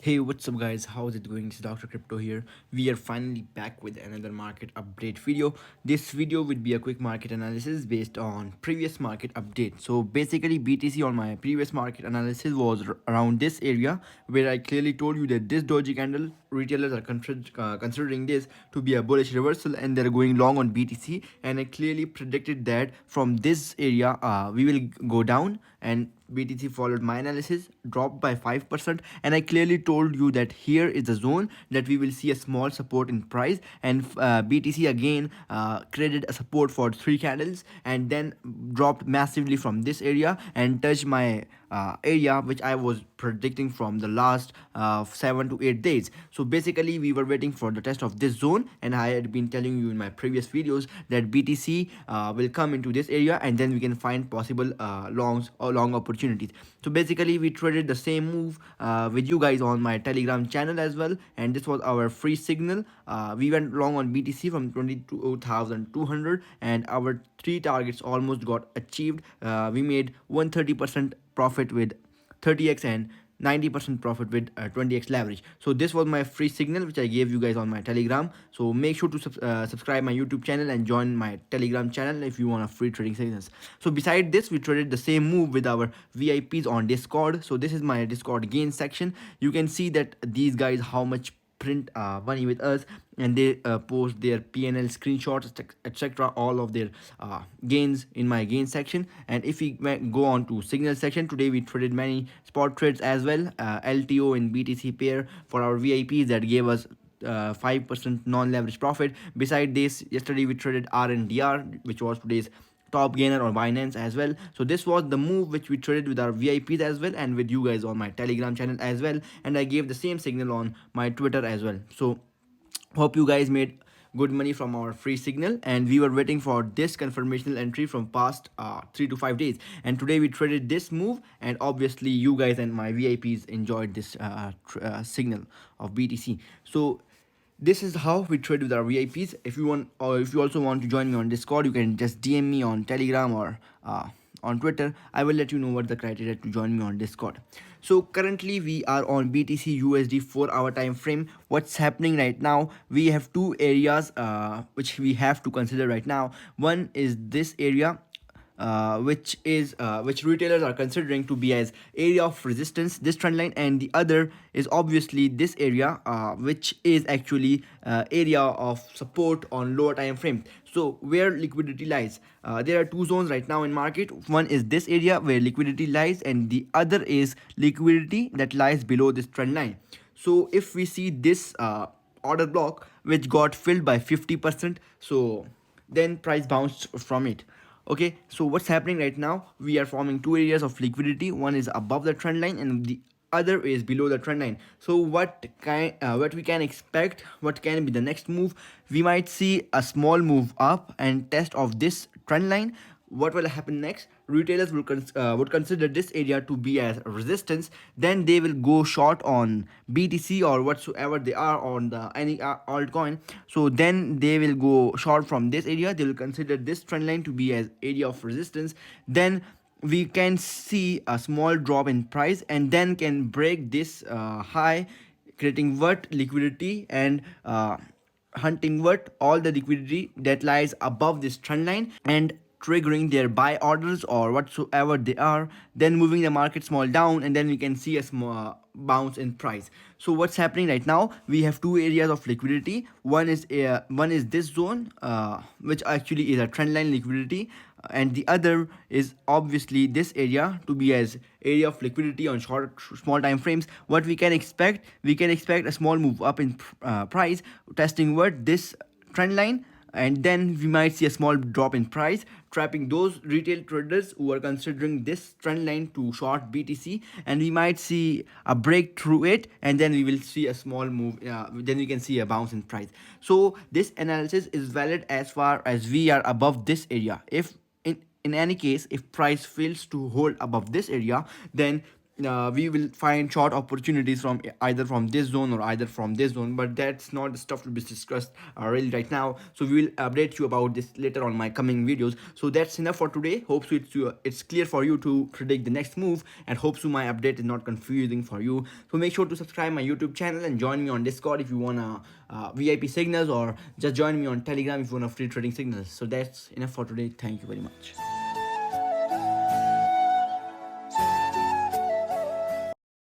Hey, what's up, guys? How's it going? It's Dr. Crypto here. We are finally back with another market update video. This video would be a quick market analysis based on previous market update. So basically, BTC on my previous market analysis was around this area where I clearly told you that this doji candle, retailers are considering this to be a bullish reversal and they're going long on BTC. And I clearly predicted that from this area, we will go down, and BTC followed my analysis, dropped by 5%, and I clearly told you that here is a zone that we will see a small support in price, and BTC again created a support for 3 candles and then dropped massively from this area and touched my area which I was predicting from the last 7 to 8 days. So basically we were waiting for the test of this zone, and I had been telling you in my previous videos that BTC will come into this area and then we can find possible longs or long opportunities. So basically we traded the same move with you guys on my Telegram channel as well, and this was our free signal. We went long on BTC from 22,200 and our 3 targets almost got achieved. We made 130% profit with 30x and 90% profit with 20x leverage. So this was my free signal which I gave you guys on my Telegram. So make sure to subscribe my YouTube channel and join my Telegram channel if you want a free trading signals. So beside this, we traded the same move with our VIPs on Discord. So this is my Discord gain section. You can see that these guys how much print money with us, and they post their PNL screenshots, etc., all of their gains in my gain section. And if we go on to signal section, today we traded many spot trades as well, LTO and BTC pair for our VIPs that gave us 5% non-leverage profit. Beside this, yesterday we traded RNDR, which was today's top gainer on Binance as well. So this was the move which we traded with our VIPs as well and with you guys on my Telegram channel as well, and I gave the same signal on my Twitter as well. So hope you guys made good money from our free signal, and we were waiting for this confirmational entry from past 3 to 5 days, and today we traded this move, and obviously you guys and my VIPs enjoyed this signal of BTC. So this is how we trade with our VIPs. If you want, or if you also want to join me on Discord, you can just DM me on Telegram or on Twitter. I will let you know what the criteria to join me on Discord. So currently we are on BTC USD 4-hour time frame. What's happening right now? We have two areas which we have to consider right now. One is this area, which retailers are considering to be as area of resistance, this trend line, and the other is obviously this area, which is actually area of support on lower time frame. So where liquidity lies, there are two zones right now in market. One is this area where liquidity lies, and the other is liquidity that lies below this trend line. So if we see this order block which got filled by 50%, so then price bounced from it. Okay, so what's happening right now? We are forming two areas of liquidity. One is above the trend line and the other is below the trend line. So what we can expect, what can be the next move? We might see a small move up and test of this trend line. What will happen next? Retailers would consider this area to be as resistance. Then they will go short on BTC or whatsoever they are on the any altcoin. So then they will go short from this area. They will consider this trend line to be as area of resistance. Then we can see a small drop in price and then can break this high, creating what liquidity and hunting what all the liquidity that lies above this trend line and triggering their buy orders or whatsoever they are, then moving the market small down, and then we can see a small bounce in price. So what's happening right now? We have two areas of liquidity. One is this zone, which actually is a trend line liquidity, and the other is obviously this area to be as area of liquidity on small time frames. What we can expect? We can expect a small move up in price, testing what this trend line, and then we might see a small drop in price, trapping those retail traders who are considering this trend line to short BTC, and we might see a break through it, and then we will see a small move, then we can see a bounce in price. So this analysis is valid as far as we are above this area. If in any case, if price fails to hold above this area, then we will find short opportunities from either from this zone or either from this zone, but that's not the stuff to be discussed really right now. So we will update you about this later on my coming videos. So that's enough for today. Hope so it's clear for you to predict the next move, and hope so my update is not confusing for you. So make sure to subscribe my YouTube channel and join me on Discord if you wanna VIP signals, or just join me on Telegram if you want free trading signals. So that's enough for today. Thank you very much.